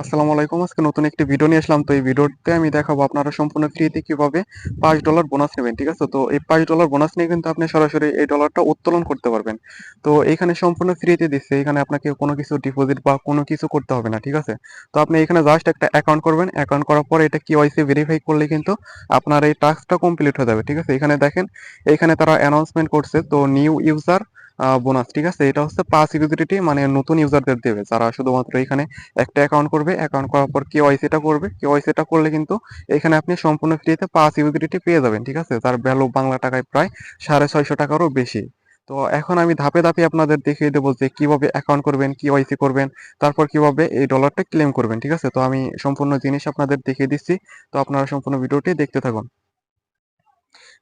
আসসালামু আলাইকুম। আজকে নতুন একটি ভিডিও নিয়ে আসলাম। তো এই ভিডিওতে আমি দেখাবো আপনারা সম্পূর্ণ ফ্রিতে কিভাবে $5 বোনাস নেবেন। ঠিক আছে? তো এই $5 বোনাস নিয়ে কিন্তু আপনি সরাসরি এই ডলারটা উত্তোলন করতে পারবেন। তো এইখানে সম্পূর্ণ ফ্রিতে দিচ্ছে। এখানে আপনাকে কোনো কিছু ডিপোজিট বা কোনো কিছু করতে হবে না। ঠিক আছে? তো আপনি এখানে জাস্ট একটা অ্যাকাউন্ট করবেন। অ্যাকাউন্ট করার পরে এটা কেওয়াইসি ভেরিফাই করলে কিন্তু আপনার এই টাস্কটা কমপ্লিট হয়ে যাবে। ঠিক আছে? এখানে দেখেন, এখানে তারা অ্যানাউন্সমেন্ট করছে, তো নিউ ইউজার বোনাস। ঠিক আছে? এটা হচ্ছে 5 ইউজিলিটি, মানে নতুন ইউজারদের দেবে যারা শুধুমাত্র এখানে একটা অ্যাকাউন্ট করবে। অ্যাকাউন্ট করার পর কেওয়াইসিটা করবে। কেওয়াইসিটা করলে কিন্তু এখানে আপনি সম্পূর্ণ ফ্রিতে 5 ইউজিলিটি পেয়ে যাবেন। ঠিক আছে? যার ভ্যালু বাংলা টাকায় প্রায় 650 টাকারও বেশি। তো এখন আমি ধাপে ধাপে আপনাদের দেখিয়ে দেবো যে কিভাবে অ্যাকাউন্ট করবেন, কেওয়াইসি করবেন, তারপর কিভাবে এই ডলারটা ক্লেম করবেন। ঠিক আছে? তো আমি সম্পূর্ণ জিনিস আপনাদের দেখিয়ে দিচ্ছি। তো আপনারা সম্পূর্ণ ভিডিওটি দেখতে থাকুন।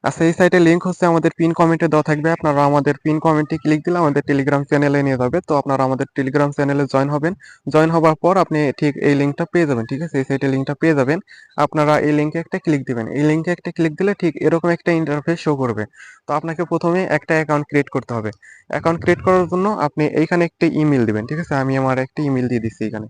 আচ্ছা, এই সাইটের লিংক হচ্ছে আমাদের পিন কমেন্টে দেওয়া থাকবে। আপনারা আমাদের পিন কমেন্টে ক্লিক দিলে আমাদের টেলিগ্রাম চ্যানেলে নিয়ে যাবে। তো আপনারা আমাদের টেলিগ্রাম চ্যানেলে জয়েন হবেন। জয়েন হবার পর আপনি ঠিক এই লিংকটা পেয়ে যাবেন। ঠিক আছে? এই সাইটের লিংকটা পেয়ে যাবেন। আপনারা এই লিংকে একটা ক্লিক দিবেন। এই লিংকে একটা ক্লিক দিলে ঠিক এরকম একটা ইন্টারফেস শো করবে। তো আপনাকে প্রথমে একটা অ্যাকাউন্ট ক্রিয়েট করতে হবে। অ্যাকাউন্ট ক্রিয়েট করার জন্য আপনি এইখানে একটা ইমেল দিবেন। ঠিক আছে? আমি আমার একটা ইমেল দিয়ে দিচ্ছি এখানে।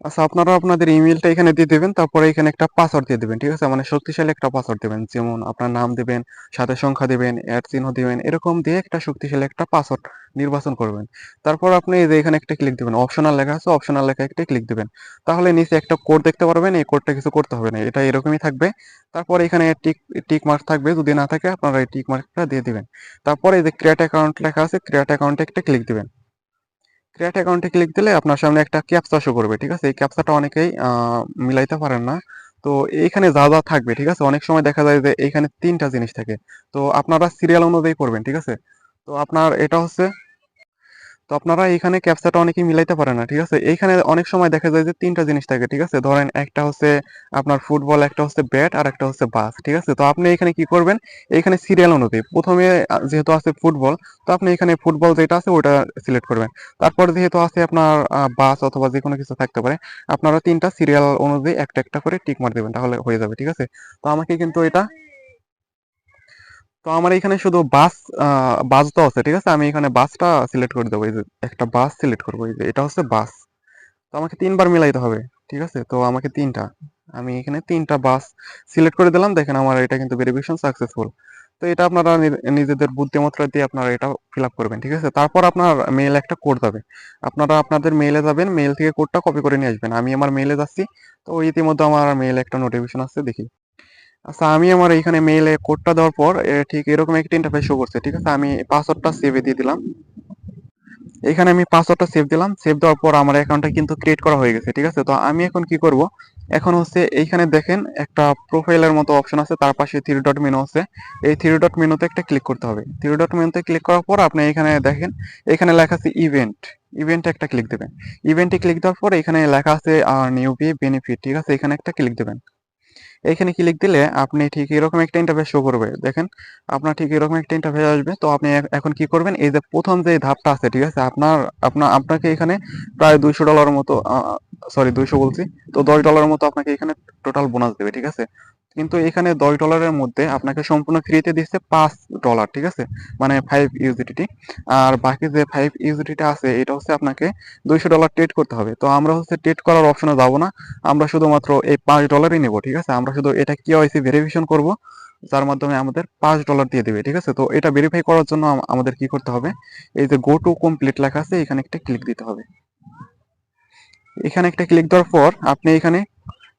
আচ্ছা, আপনারা আপনাদের ইমেইলটা এখানে দিয়ে দিবেন। তারপরে এখানে একটা পাসওয়ার্ড দিয়ে দিবেন। ঠিক আছে? মানে শক্তিশালী একটা পাসওয়ার্ড দিবেন। যেমন আপনার নাম দিবেন, সাথে সংখ্যা দিবেন, চিহ্ন দিবেন। এরকম দিয়ে একটা শক্তিশালী একটা পাসওয়ার্ড নির্বাচন করবেন। তারপর আপনি এই যে এখানে একটা ক্লিক দিবেন। অপশনাল লেখা আছে, অপশনাল লেখা একটা ক্লিক দিবেন। তাহলে নিচে একটা কোড দেখতে পারবেন। এই কোডটা কিছু করতে হবে না। এটা এরকমই থাকবে। তারপর এখানে টিক টিক মার্ক থাকবে। যদি না থাকে আপনারা এই টিক মার্কটা দিয়ে দিবেন। তারপরে এই যে ক্রিয়েট অ্যাকাউন্ট লেখা আছে, ক্রিয়েট অ্যাকাউন্টে একটা ক্লিক দিবেন। ক্রিয়েট অ্যাকাউন্টে ক্লিক দিলে আপনার সামনে একটা ক্যাপচা শো করবে। ঠিক আছে? এই ক্যাপচাটা অনেকেই মিলাইতে পারেন না। তো এইখানে যা যা থাকবে, ঠিক আছে, অনেক সময় দেখা যায় যে এইখানে তিনটা জিনিস থাকে। তো আপনারা সিরিয়াল অনুযায়ী করবেন। ঠিক আছে? তো আপনার এটা হচ্ছে, তো আপনারা এইখানে ক্যাপচাটা অনেকেই মিলাইতে পারে না। ঠিক আছে? এইখানে অনেক সময় দেখা যায় যে তিনটা জিনিস থাকে। ঠিক আছে? ধরেন একটা হচ্ছে আপনার ফুটবল, একটা হচ্ছে ব্যাট, আর একটা হচ্ছে বাস। ঠিক আছে? তো আপনি এখানে কি করবেন, এইখানে সিরিয়াল অনুযায়ী প্রথমে যেহেতু আছে ফুটবল, তো আপনি এখানে ফুটবল যেটা আছে ওটা সিলেক্ট করবেন। তারপর যেহেতু আছে আপনার বাস অথবা যে কোনো কিছু থাকতে পারে, আপনারা তিনটা সিরিয়াল অনুযায়ী একটা একটা করে টিক মার দেবেন, তাহলে হয়ে যাবে। ঠিক আছে? তো আমাকে কিন্তু এটা, তো আমার এখানে শুধু বাস, বাস তো আছে। ঠিক আছে? আমি এখানে বাসটা সিলেক্ট করে দেবো। এই যে একটা বাস সিলেক্ট করবো, এই যে এটা হচ্ছে বাস। তো আমাকে তিনবার মিলাইতে হবে। ঠিক আছে? তো আমাকে তিনটা, আমি এখানে তিনটা বাস সিলেক্ট করে দিলাম। দেখেন আমার এটা কিন্তু ভেরিফিকেশন সাকসেসফুল। তো এটা আপনারা নিজেদের বুদ্ধিমত্তা দিয়ে আপনারা এটা ফিল আপ করবেন। ঠিক আছে? তারপর আপনার মেইল একটা কোড যাবে। আপনারা আপনাদের মেইলে যাবেন, মেইল থেকে কোডটা কপি করে নিয়ে আসবেন। আমি আমার মেইলে যাচ্ছি। তো ইতিমধ্যে আমার মেইলে একটা নোটিফিকেশন আসছে, দেখি। আচ্ছা, আমি আমার এইখানে মেইলে কোডটা দেওয়ার পর ঠিক এরকম একটা ইন্টারফেস শো করছে। ঠিক আছে? আমি পাসওয়ার্ডটা সেভে দিয়ে দিলাম। এখানে আমি পাসওয়ার্ডটা সেভ দিলাম। সেভ দেওয়ার পর আমার অ্যাকাউন্টটা কিন্তু ক্রিয়েট করা হয়ে গেছে। ঠিক আছে? তো আমি এখন কি করব, এখন হচ্ছে এইখানে দেখেন একটা প্রোফাইলের মতো অপশন আছে, তার পাশে থ্রি ডট মেনু আছে। এই থ্রি ডট মেনুতে একটা ক্লিক করতে হবে। থ্রি ডট মেনুতে ক্লিক করার পর আপনি এখানে দেখেন, এখানে লেখা আছে ইভেন্ট। ইভেন্টে একটা ক্লিক দেবেন। ইভেন্টে ক্লিক দেওয়ার পর এখানে লেখা আছে নিউ বি বেনিফিট। ঠিক আছে? এখানে একটা ক্লিক দেবেন। এইখানে ক্লিক দিলে আপনি ঠিক এরকম একটা ইন্টারফেস শো করবে। দেখেন, আপনার ঠিক এরকম একটা ইন্টারফেস আসবে। তো আপনি এখন কি করবেন, এই যে প্রথম যে ধাপটা আছে, ঠিক আছে, আপনাকে এখানে প্রায় $200 মতো, সরি 200 বলছি, তো $10 মতো আপনাকে এখানে টোটাল বোনাস দেবে। ঠিক আছে? কিন্তু এখানে $10 মধ্যে আপনাকে সম্পূর্ণ ফ্রিতে দিচ্ছে $5। ঠিক আছে? মানে 5 ইউজিডিটি। আর বাকি যে 5 ইউজিডিটি আছে এটা হচ্ছে আপনাকে $200 ট্রেড করতে হবে। তো আমরা হচ্ছে ট্রেড করার অপশনে যাবো না। আমরা শুধুমাত্র এই $5 নেবো। ঠিক আছে? আমরা শুধু এটা কেওয়াইসি ভেরিফিকেশন করব, যার মাধ্যমে আমাদের $5 দিয়ে দিবে। ঠিক আছে? তো এটা ভেরিফাই করার জন্য আমাদের কি করতে হবে, এই যে গো টু কমপ্লিট লেখা আছে, এখানে একটা ক্লিক দিতে হবে। এখানে একটা ক্লিক দেওয়ার পর আপনি এখানে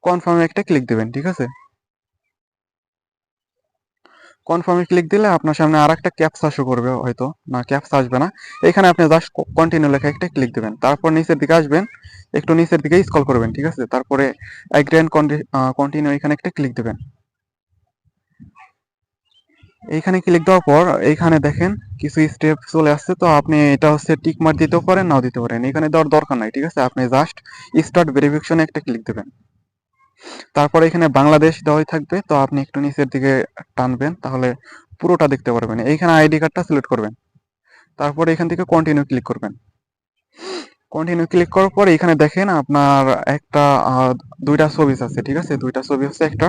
কনফার্মে একটা ক্লিক দিবেন। ঠিক আছে? কনফার্মে ক্লিক দিলে আপনার সামনে আর একটা ক্যাপচা শো করবে, হয়তো না ক্যাপচা আসবে না। এখানে আপনি জাস্ট কন্টিনিউ লেখা একটা ক্লিক দিবেন। তারপর নিচের দিকে আসবেন, একটু নিচের দিকে স্ক্রল করবেন। ঠিক আছে? তারপরে এগ্রি এন্ড কন্টিনিউ এখানে একটা ক্লিক দিবেন। এইখানে ক্লিক দেওয়ার পর এইখানে দেখেন কিছু স্টেপ চলে আসছে। তো আপনি এটা হচ্ছে টিক মার্ক দিতেও পারেন, নাও দিতে পারেন। এখানে দেওয়ার দরকার নাই। ঠিক আছে? আপনি জাস্ট স্টার্ট ভেরিফিকেশনে একটা ক্লিক দেবেন। তারপরে এখানে বাংলাদেশ দেওয়াই থাকবে। তো আপনি একটু নিচের দিকে টানবেন, তাহলে পুরোটা দেখতে পারবেন। এইখানে আইডি কার্ডটা সিলেক্ট করবেন। তারপরে এখান থেকে কন্টিনিউ ক্লিক করবেন। কন্টিনিউ ক্লিক করার পরে এখানে দেখেন আপনার একটা দুইটা ছবি আছে। ঠিক আছে? দুইটা ছবি হচ্ছে, একটা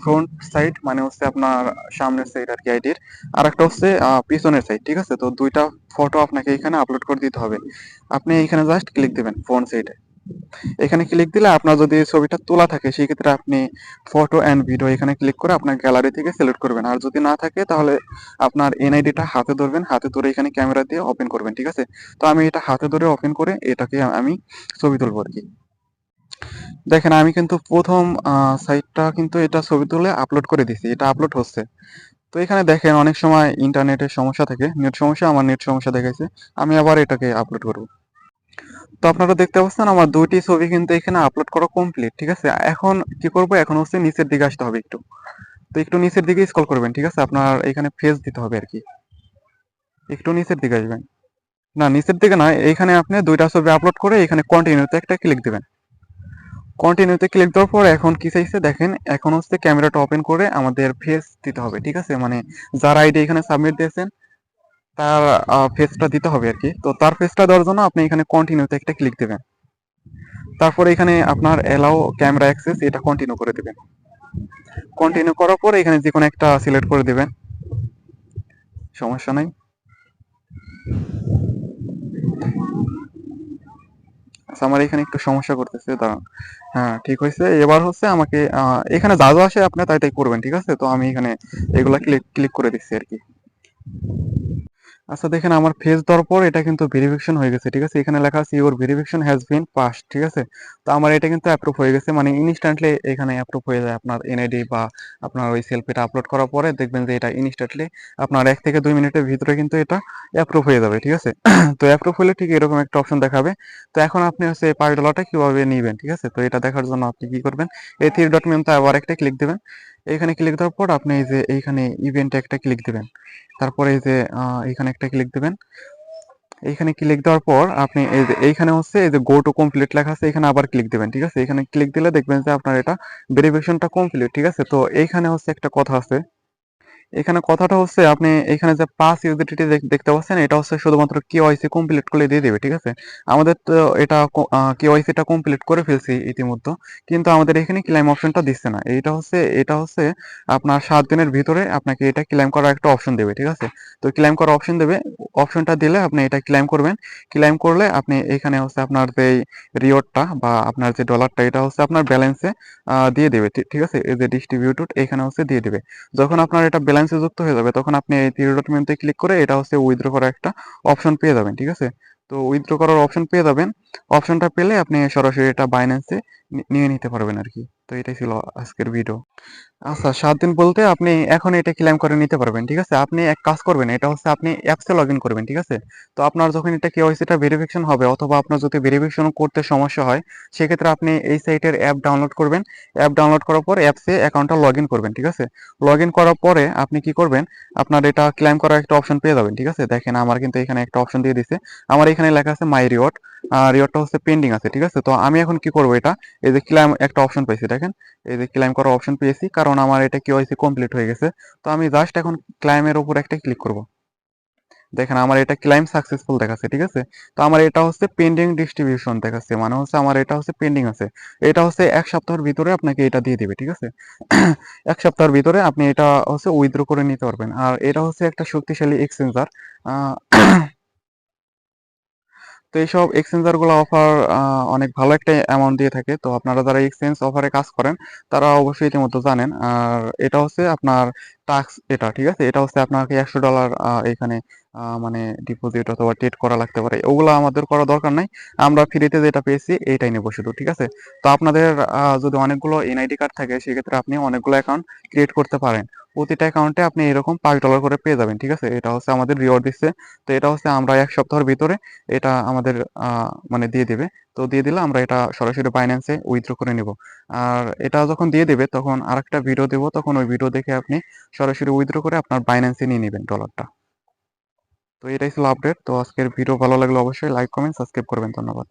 ফ্রন্ট সাইড, মানে হচ্ছে আপনার সামনের সাইড আর কি আইডির, আর একটা হচ্ছে পিছনের সাইড। ঠিক আছে? তো দুইটা ফটো আপনাকে এখানে আপলোড করে দিতে হবে। আপনি এখানে জাস্ট ক্লিক দিবেন ফ্রন্ট সাইডে। এখানে ক্লিক দিলে আপনার যদি ছবিটা তোলা থাকে সেক্ষেত্রে আপনি ফটো অ্যান্ড ভিডিও এখানে ক্লিক করে আপনার গ্যালারি থেকে সিলেক্ট করবেন। আর যদি না থাকে তাহলে আপনার এনআইডিটা হাতে ধরবেন, হাতে ধরে এখানে ক্যামেরা দিয়ে ওপেন করবেন, ঠিক আছে? তো আমি এটা হাতে ধরে ওপেন করে এটাকে আমি ছবি তুলবো আর কি। দেখেন আমি কিন্তু প্রথম সাইটটা কিন্তু এটা ছবি তুলে আপলোড করে দিছি, এটা আপলোড হচ্ছে। তো এখানে দেখেন অনেক সময় ইন্টারনেটের সমস্যা থাকে, নেট সমস্যা, আমার নেট সমস্যা দেখাইছে। আমি আবার এটাকে আপলোড করব। তো আপনারা দেখতে পাচ্ছেন আমার ২টি ছবি কিন্তু এখানে আপলোড করা কমপ্লিট, ঠিক আছে? এখন কি করব, এখন হচ্ছে নিচের দিকে আসতে হবে একটু। তো একটু নিচের দিকে স্ক্রল করবেন, ঠিক আছে? আপনার এখানে ফেজ দিতে হবে আর কি। একটু নিচের দিকে আসবেন। না, নিচের দিকে না, এইখানে আপনি ২টা ছবি আপলোড করে এখানে কন্টিনিউতে একটা ক্লিক দিবেন। কন্টিনিউতে ক্লিক দেওয়ার পর এখন কি চাইছে দেখেন, এখন হচ্ছে ক্যামেরাটা ওপেন করে আমাদের ফেস দিতে হবে, ঠিক আছে? মানে যার আইডি এখানে সাবমিট দিয়েছেন তার ফেসটা দিতে হবে আর কি। তো তার ফেসটা দেওয়ার জন্য আপনি এখানে কন্টিনিউতে একটা ক্লিক দিবেন। তারপরে এখানে আপনার অ্যালাউ ক্যামেরা অ্যাক্সেস এটা কন্টিনিউ করে দিবেন। কন্টিনিউ করার পর এখানে যে কোনো একটা সিলেক্ট করে দিবেন, সমস্যা নাই। আচ্ছা, আমার এখানে একটু সমস্যা করতেছে, দাঁড়ান। হ্যাঁ, ঠিক হয়েছে। এবার হচ্ছে আমাকে এখানে যা যা আসে আপনি তাই তাই করবেন, ঠিক আছে? তো আমি এখানে এগুলা ক্লিক ক্লিক করে দিচ্ছি আর কি। আচ্ছা দেখেন আমার ফেস দেওয়ার পর এটা কিন্তু ভেরিফিকেশন হয়ে গেছে, ঠিক আছে? এখানে লেখা আছে your verification has been pass, ঠিক আছে? তো আমার এটা কিন্তু অ্যাপ্রুভ হয়ে গেছে, মানে ইনস্ট্যান্টলি এখানে অ্যাপ্রুভ হয়ে যায় আপনার এনআইডি বা আপনার ওই সেলফিটা আপলোড করার পরে দেখবেন যে এটা ইনস্ট্যান্টলি আপনার 1 থেকে 2 মিনিটের ভিতরে কিন্তু এটা অ্যাপ্রুভ হয়ে যাবে, ঠিক আছে? তো অ্যাপ্রুভ হলে ঠিক এরকম একটা অপশন দেখাবে। তো এখন আপনি হচ্ছে এই $5টা কিভাবে নিবেন, ঠিক আছে? তো এটা দেখার জন্য আপনি কি করবেন, এই থ্রি ডট মেনুতে আবার একটা ক্লিক দিবেন। এখানে ক্লিক দেওয়ার পর আপনি এই যে এইখানে ইভেন্টে একটা ক্লিক দিবেন। তারপরে এই যে এইখানে একটা ক্লিক দিবেন। এইখানে ক্লিক দেওয়ার পর আপনি এই যে এইখানে হচ্ছে এই যে গো টু কমপ্লিট লেখা আছে, এখানে আবার ক্লিক দিবেন, ঠিক আছে? এখানে ক্লিক দিলে দেখবেন যে আপনার এটা ভেরিফিকেশনটা কমপ্লিট, ঠিক আছে? তো এইখানে হচ্ছে একটা কথা আছে, এখানে কথাটা হচ্ছে আপনি এখানে যে পাস ইউটিলিটি দেখতে পাচ্ছেন এটা হচ্ছে শুধুমাত্র কেওয়াইসি কমপ্লিট করলে দিয়ে দিবে, ঠিক আছে? আমাদের তো এটা কেওয়াইসিটা কমপ্লিট করে ফেলছি ইতিমধ্যে, কিন্তু আমাদের এখানে ক্লেম অপশনটা দিচ্ছে না। এটা হচ্ছে আপনার 7 দিনের ভিতরে আপনাকে এটা ক্লেম করার একটা অপশন দেবে, ঠিক আছে? তো ক্লেম করার অপশন দেবে, অপশনটা দিলে আপনি এটা ক্লেম করবেন। ক্লেম করলে আপনি এখানে হচ্ছে আপনার যে রিওয়ার্ডটা বা আপনার যে ডলারটা এটা হচ্ছে আপনার ব্যালেন্সে দিয়ে দেবে, ঠিক আছে? এই যে ডিস্ট্রিবিউটেড এখানে হচ্ছে দিয়ে দিবে। যখন আপনার এটা ব্যালেন্সে যুক্ত হয়ে যাবে তখন আপনি এই থ্রি ডট মেনুতে ক্লিক করে এটা হচ্ছে উইথড্র করার একটা অপশন পেয়ে যাবেন, ঠিক আছে? তো উইথড্র করার অপশন পেয়ে যাবেন। অপশনটা পেলে আপনি সরাসরি এটা বাইন্যান্সে নিয়ে নিতে পারবেন আর কি। তো এটাই ছিল আজকের ভিডিও। আচ্ছা, ৭ দিন বলতে আপনি এখন এটা ক্লেম করে নিতে পারবেন, ঠিক আছে? আপনি এক কাজ করবেন, এটা হচ্ছে আপনি অ্যাপসে লগইন করবেন, ঠিক আছে? তো আপনার যখন এটা কেওয়াইসিটা ভেরিফিকেশন হবে অথবা আপনার যদি ভেরিফিকেশন করতে সমস্যা হয়, সেক্ষেত্রে আপনি এই সাইটের অ্যাপ ডাউনলোড করবেন। অ্যাপ ডাউনলোড করার পর অ্যাপসে অ্যাকাউন্টটা লগইন করবেন, ঠিক আছে? লগইন করার পরে আপনি কি করবেন, আপনার এটা ক্লেম করার একটা অপশন পেয়ে যাবেন, ঠিক আছে? দেখেন আমার কিন্তু এখানে একটা অপশন দিয়ে দিছে। আমার এখানে লেখা আছে মাই রিওয়ার্ড। রিওয়ার্ডটা হচ্ছে পেন্ডিং আছে, ঠিক আছে? তো আমি এখন কি করব, এটা এই যে ক্লেম একটা অপশন পাইছি, দেখেন এই যে ক্লেম করার অপশন পেয়েছি, কারণ আমার এটা কেওয়াইসি কমপ্লিট হয়ে গেছে। তো আমি জাস্ট এখন ক্লাইমের উপর একটা ক্লিক করব। দেখেন আমার এটা ক্লাইম সাকসেসফুল দেখাচ্ছে, ঠিক আছে? তো আমার এটা হচ্ছে পেন্ডিং ডিস্ট্রিবিউশন দেখাচ্ছে, মানে হচ্ছে আমার এটা হচ্ছে পেন্ডিং আছে। এটা হচ্ছে 1 সপ্তাহের ভিতরে আপনাকে এটা দিয়ে দিবে, ঠিক আছে? 1 সপ্তাহের ভিতরে আপনি এটা হচ্ছে উইথড্র করে নিতে পারবেন। আর এটা হচ্ছে একটা শক্তিশালী এক্সচেঞ্জার। তো এইসব এক্সচেঞ্জার গুলো অফার অনেক ভালো একটা অ্যামাউন্ট দিয়ে থাকে। তো আপনারা যারা এক্সচেঞ্জ অফারে কাজ করেন তারা অবশ্যই ইতিমধ্যে জানেন। আর এটা হচ্ছে আপনার টাস্ক, এটা ঠিক আছে? এটা হচ্ছে আপনাকে $100 এখানে মানে ডিপোজিট অথবা ট্রেড করা লাগতে পারে, ওগুলো আমাদের করা দরকার নাই। আমরা ফ্রিতে যেটা পেয়েছি এইটাই নেবো শুধু, ঠিক আছে? তো আপনাদের যদি অনেকগুলো এনআইডি কার্ড থাকে সেক্ষেত্রে আপনি অনেকগুলো অ্যাকাউন্ট ক্রিয়েট করতে পারেন। প্রতিটা অ্যাকাউন্টে আপনি এরকম $5 করে পেয়ে যাবেন, ঠিক আছে? এটা হচ্ছে আমাদের রিওয়ার্ড দিচ্ছে। তো এটা হচ্ছে আমরা 1 সপ্তাহের ভিতরে এটা আমাদের মানে দিয়ে দিবে। তো দিয়ে দিলে আমরা এটা সরাসরি বাইন্যান্সে উইথড্র করে নিব। আর এটা যখন দিয়ে দিবে তখন আরেকটা ভিডিও দেব, তখন ওই ভিডিও দেখে আপনি সরাসরি উইথড্র করে আপনার বাইন্যান্সে নিয়ে নিবেন ডলারটা। তো এটাই ছিল আপডেট। তো আজকের ভিডিও ভালো লাগলে অবশ্যই লাইক, কমেন্ট, সাবস্ক্রাইব করবেন। ধন্যবাদ।